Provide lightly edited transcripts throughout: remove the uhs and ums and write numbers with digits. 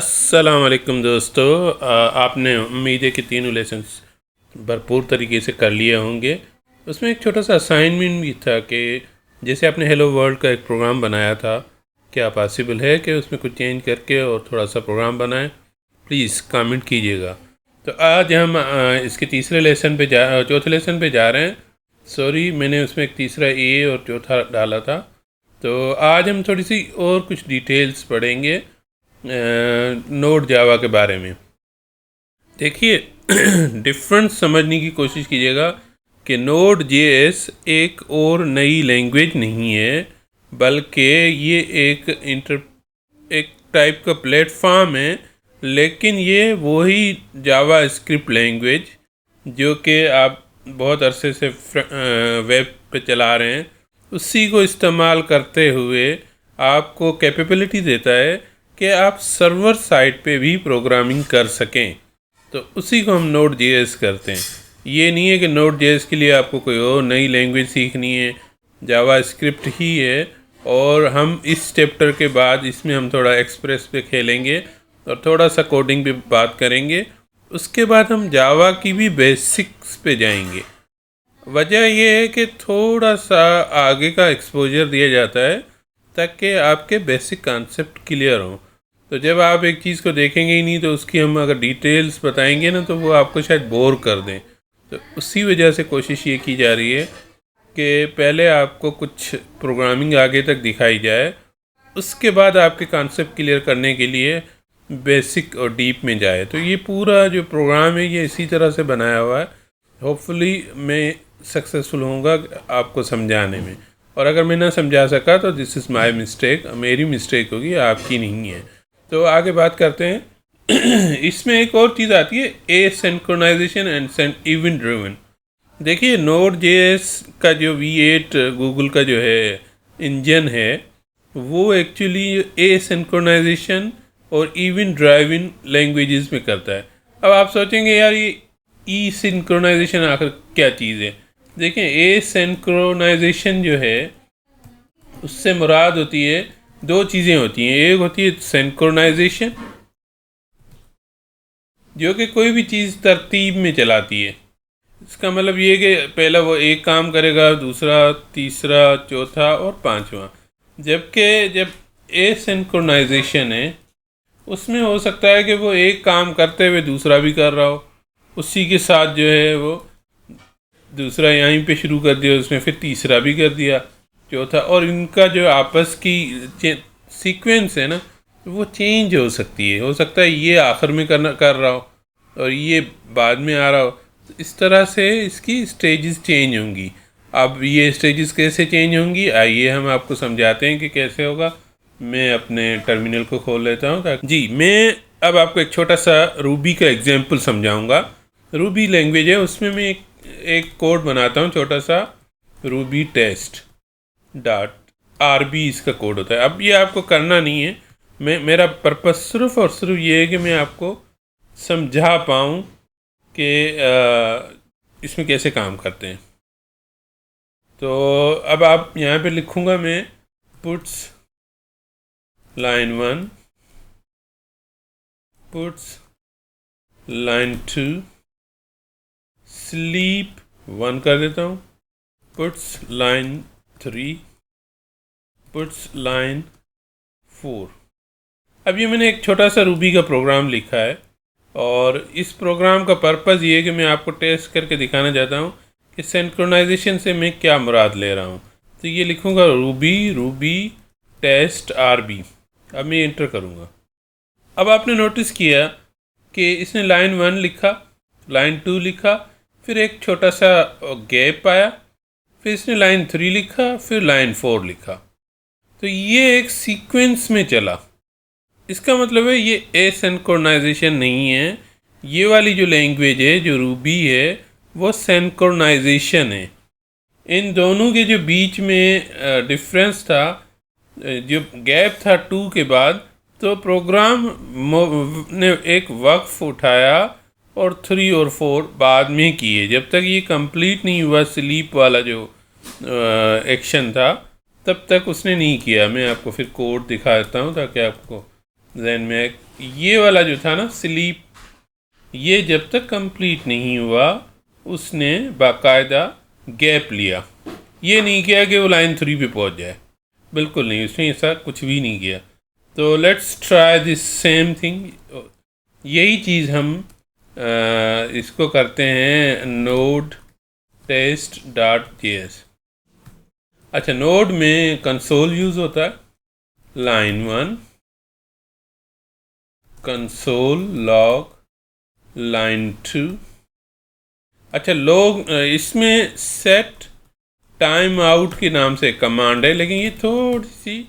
अस्सलाम वालेकुम दोस्तों। आपने उम्मीद है कि तीनों लेसन्स भरपूर तरीके से कर लिए होंगे। उसमें एक छोटा सा असाइनमेंट भी था कि जैसे आपने हेलो वर्ल्ड का एक प्रोग्राम बनाया था, क्या पॉसिबल है कि उसमें कुछ चेंज करके और थोड़ा सा प्रोग्राम बनाएं? प्लीज़ कमेंट कीजिएगा। तो आज हम इसके चौथे लेसन पे जा रहे हैं। सॉरी, मैंने उसमें एक तीसरा ए और चौथा डाला था। तो आज हम थोड़ी सी और कुछ डिटेल्स पढ़ेंगे नोड जावा के बारे में। देखिए, डिफरेंस समझने की कोशिश कीजिएगा कि नोड जेएस एक और नई लैंग्वेज नहीं है, बल्कि ये एक टाइप का प्लेटफॉर्म है। लेकिन ये वही जावा स्क्रिप्ट लैंग्वेज जो कि आप बहुत अरसे से वेब पे चला रहे हैं, उसी को इस्तेमाल करते हुए आपको कैपेबिलिटी देता है कि आप सर्वर साइड पे भी प्रोग्रामिंग कर सकें। तो उसी को हम नोड जेएस करते हैं। ये नहीं है कि नोड जेएस के लिए आपको कोई और नई लैंग्वेज सीखनी है, जावा स्क्रिप्ट ही है। और हम इस चैप्टर के बाद इसमें हम थोड़ा एक्सप्रेस पे खेलेंगे और थोड़ा सा कोडिंग पे बात करेंगे। उसके बाद हम जावा की भी बेसिक्स पे जाएंगे। वजह यह है कि थोड़ा सा आगे का एक्सपोजर दिया जाता है ताकि आपके बेसिक कॉन्सेप्ट क्लियर हों। तो जब आप एक चीज़ को देखेंगे ही नहीं, तो उसकी हम अगर डिटेल्स बताएंगे ना, तो वो आपको शायद बोर कर दें। तो उसी वजह से कोशिश ये की जा रही है कि पहले आपको कुछ प्रोग्रामिंग आगे तक दिखाई जाए, उसके बाद आपके कॉन्सेप्ट क्लियर करने के लिए बेसिक और डीप में जाए। तो ये पूरा जो प्रोग्राम है ये इसी तरह से बनाया हुआ है। होपफुली मैं सक्सेसफुल होऊंगा आपको समझाने में, और अगर मैं ना समझा सका तो दिस इज़ माय मिस्टेक, मेरी मिस्टेक होगी, आपकी नहीं है। तो आगे बात करते हैं। इसमें एक और चीज़ आती है, ए सिंक्रोनाइजेशन एंड इवेंट ड्रिवन। देखिए, नोड जेएस का जो V8 गूगल का जो है इंजन है, वो एक्चुअली ए सिंक्रोनाइजेशन और इवेंट ड्राइविंग लैंग्वेजेस में करता है। अब आप सोचेंगे यार ये ई सिंक्रोनाइजेशन आखिर क्या चीज़ है। देखें, ए सिंक्रोनाइजेशन जो है उससे मुराद होती है, दो चीज़ें होती हैं। एक होती है सिंक्रोनाइजेशन, जो कि कोई भी चीज़ तरतीब में चलाती है। इसका मतलब ये कि पहला वो एक काम करेगा, दूसरा, तीसरा, चौथा और पांचवा। जबकि जब एसिंक्रोनाइजेशन है, उसमें हो सकता है कि वो एक काम करते हुए दूसरा भी कर रहा हो, उसी के साथ जो है वो दूसरा यहीं पे शुरू कर दिया, उसमें फिर तीसरा भी कर दिया, चौथा। और इनका जो आपस की सीक्वेंस है ना, वो चेंज हो सकती है। हो सकता है ये आखिर में कर रहा हो और ये बाद में आ रहा हो। तो इस तरह से इसकी स्टेजेस चेंज होंगी। अब ये स्टेजेस कैसे चेंज होंगी, आइए हम आपको समझाते हैं कि कैसे होगा। मैं अपने टर्मिनल को खोल लेता हूँ जी। मैं अब आपको एक छोटा सा रूबी का एग्जांपल समझाऊंगा। रूबी लैंग्वेज है, उसमें मैं एक कोड बनाता हूँ छोटा सा, रूबी टेस्ट डॉट RB इसका कोड होता है। अब ये आपको करना नहीं है, मेरा पर्पस सिर्फ और सिर्फ ये है कि मैं आपको समझा पाऊँ कि इसमें कैसे काम करते हैं। तो अब आप यहाँ पे लिखूँगा मैं, puts line 1, puts line 2, sleep 1 कर देता हूँ, पुट्स लाइन 3, पुट्स लाइन 4। अब ये मैंने एक छोटा सा रूबी का प्रोग्राम लिखा है, और इस प्रोग्राम का पर्पज़ ये है कि मैं आपको टेस्ट करके दिखाना चाहता हूँ कि सिंक्रोनाइजेशन से मैं क्या मुराद ले रहा हूँ। तो ये लिखूँगा रूबी टेस्ट RB। अब मैं इंटर करूँगा। अब आपने नोटिस किया कि इसने लाइन 1 लिखा, लाइन 2 लिखा, फिर एक छोटा सा गैप आया, फिर इसने लाइन 3 लिखा, फिर लाइन 4 लिखा। तो ये एक सीक्वेंस में चला। इसका मतलब है ये एसिंक्रोनाइजेशन नहीं है। ये वाली जो लैंग्वेज है, जो रूबी है, वो सिंक्रोनाइजेशन है। इन दोनों के जो बीच में डिफरेंस था, जो गैप था 2 के बाद, तो प्रोग्राम ने एक वक्फ उठाया और 3 और 4 बाद में किए। जब तक ये कंप्लीट नहीं हुआ स्लीप वाला जो एक्शन था, तब तक उसने नहीं किया। मैं आपको फिर कोड दिखा देता हूँ ताकि आपको जहन में ये वाला जो था ना स्लीप, ये जब तक कंप्लीट नहीं हुआ उसने बाकायदा गैप लिया। ये नहीं किया कि वो लाइन 3 पे पहुंच जाए, बिल्कुल नहीं, उसने ऐसा कुछ भी नहीं किया। तो let's try this same thing. यही चीज़ हम इसको करते हैं नोड टेस्ट डॉट जेएस। अच्छा, नोड में कंसोल यूज़ होता है, लाइन 1 कंसोल लॉग लाइन 2। अच्छा, लोग इसमें सेट टाइम आउट के नाम से कमांड है, लेकिन ये थोड़ी सी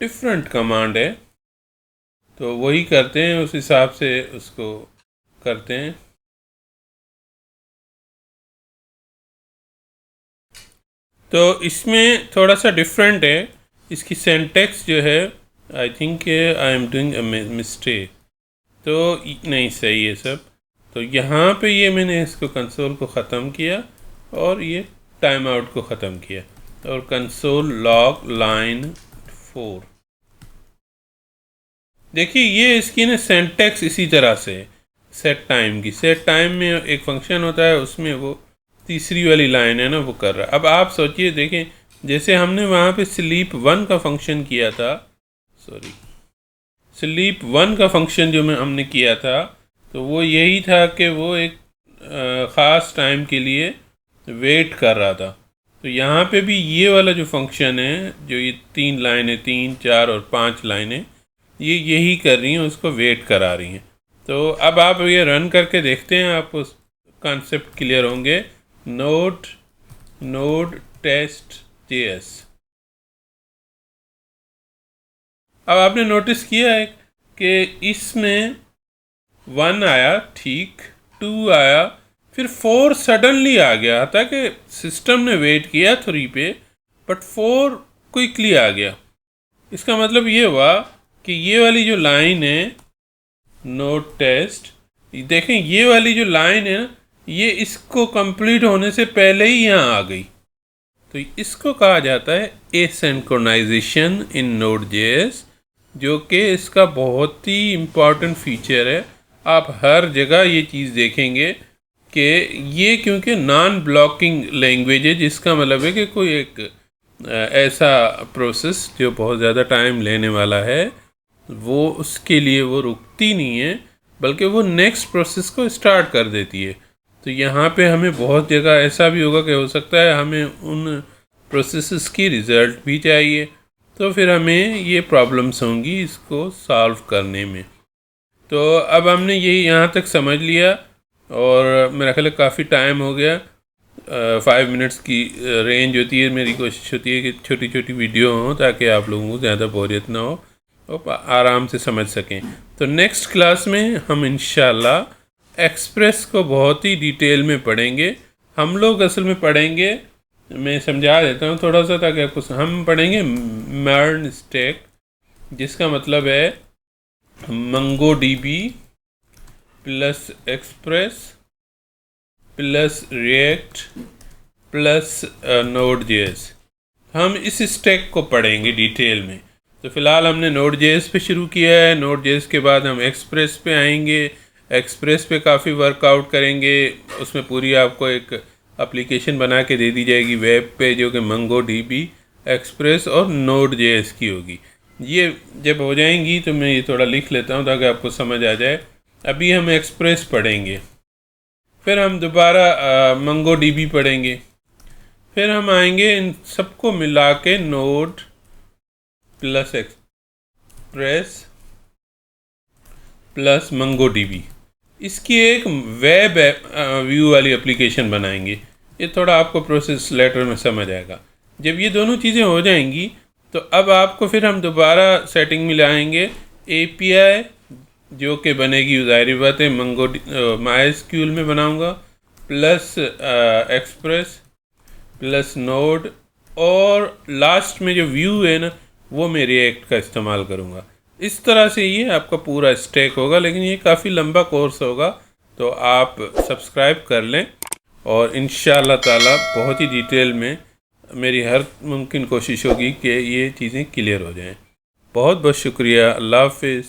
डिफरेंट कमांड है, तो वही करते हैं, उस हिसाब से उसको करते हैं। तो इसमें थोड़ा सा डिफरेंट है, इसकी सिंटैक्स जो है, I think I am doing a mistake, तो नहीं सही है सब। तो यहाँ पे ये मैंने इसको कंसोल को ख़त्म किया और ये टाइम आउट को ख़त्म किया, और कंसोल लॉग लाइन 4। देखिए ये इसकी ना सिंटैक्स इसी तरह से सेट टाइम की। सेट टाइम में एक फंक्शन होता है, उसमें वो तीसरी वाली लाइन है ना वो कर रहा है। अब आप सोचिए, देखें जैसे हमने वहाँ पे स्लीप 1 का फंक्शन किया था, सॉरी स्लीप 1 का फंक्शन जो हमने किया था, तो वो यही था कि वो एक ख़ास टाइम के लिए वेट कर रहा था। तो यहाँ पे भी ये वाला जो फंक्शन है, जो ये 3 लाइनें 3, 4 और 5 लाइनें, ये यही कर रही हैं, उसको वेट करा रही हैं। तो अब आप ये रन करके देखते हैं, आपको कॉन्सेप्ट क्लियर होंगे। Node test JS. अब आपने नोटिस किया है कि इसमें 1 आया, ठीक, 2 आया, फिर 4 सडनली आ गया था कि सिस्टम ने वेट किया 3 पे, बट 4 क्विकली आ गया। इसका मतलब ये हुआ कि ये वाली जो लाइन है नोड टेस्ट, देखें ये वाली जो लाइन है ना, ये इसको कंप्लीट होने से पहले ही यहाँ आ गई। तो इसको कहा जाता है एसिंक्रोनाइजेशन इन नोड जेएस, जो कि इसका बहुत ही इम्पॉर्टेंट फीचर है। आप हर जगह ये चीज़ देखेंगे कि ये क्योंकि नॉन ब्लॉकिंग लैंग्वेज है, जिसका मतलब है कि कोई एक ऐसा प्रोसेस जो बहुत ज़्यादा टाइम लेने वाला है, वो उसके लिए वो रुकती नहीं है, बल्कि वो नेक्स्ट प्रोसेस को स्टार्ट कर देती है। तो यहाँ पे हमें बहुत जगह ऐसा भी होगा कि हो सकता है हमें उन प्रोसेसेस की रिज़ल्ट भी चाहिए, तो फिर हमें ये प्रॉब्लम्स होंगी इसको सॉल्व करने में। तो अब हमने ये यहाँ तक समझ लिया, और मेरा ख्याल है काफ़ी टाइम हो गया। 5 मिनट्स की रेंज होती है, मेरी कोशिश होती है कि छोटी छोटी वीडियो हों ताकि आप लोगों को ज़्यादा बोरियत ना हो और आराम से समझ सकें। तो नेक्स्ट क्लास में हम इंशाल्लाह एक्सप्रेस को बहुत ही डिटेल में पढ़ेंगे। हम लोग असल में पढ़ेंगे, मैं समझा देता हूँ थोड़ा सा ताकि आपको, हम पढ़ेंगे मर्न स्टैक, जिसका मतलब है Mongo DB plus Express plus React plus Node JS. हम इस स्टैक को पढ़ेंगे डिटेल में। तो फ़िलहाल हमने नोड जेएस पे शुरू किया है, नोड जेएस के बाद हम एक्सप्रेस पे आएंगे, एक्सप्रेस पे काफ़ी वर्कआउट करेंगे। उसमें पूरी आपको एक एप्लीकेशन बना के दे दी जाएगी वेब पे, जो कि मंगो डीबी, एक्सप्रेस और नोड जेएस की होगी। ये जब हो जाएंगी तो मैं ये थोड़ा लिख लेता हूँ ताकि आपको समझ आ जाए। अभी हम एक्सप्रेस पढ़ेंगे, फिर हम दोबारा मंगो डीबी पढ़ेंगे, फिर हम आएंगे इन सबको मिला के Node plus Express plus Mongo DB, इसकी एक वेब व्यू वाली एप्लीकेशन बनाएंगे। ये थोड़ा आपको प्रोसेस लेटर में समझ आएगा। जब ये दोनों चीज़ें हो जाएंगी तो अब आपको फिर हम दोबारा सेटिंग में लाएंगे एपीआई, जो कि बनेगी ज़ाहिर बात है मंगो MySQL में बनाऊंगा, प्लस एक्सप्रेस प्लस नोड, और लास्ट में जो व्यू है ना, वो मैं रिएक्ट का इस्तेमाल करूँगा। इस तरह से ये आपका पूरा स्टैक होगा, लेकिन ये काफ़ी लंबा कोर्स होगा, तो आप सब्सक्राइब कर लें और इंशाअल्लाह ताला बहुत ही डिटेल में मेरी हर मुमकिन कोशिश होगी कि ये चीज़ें क्लियर हो जाएं। बहुत बहुत शुक्रिया। अल्लाह हाफ़िज़।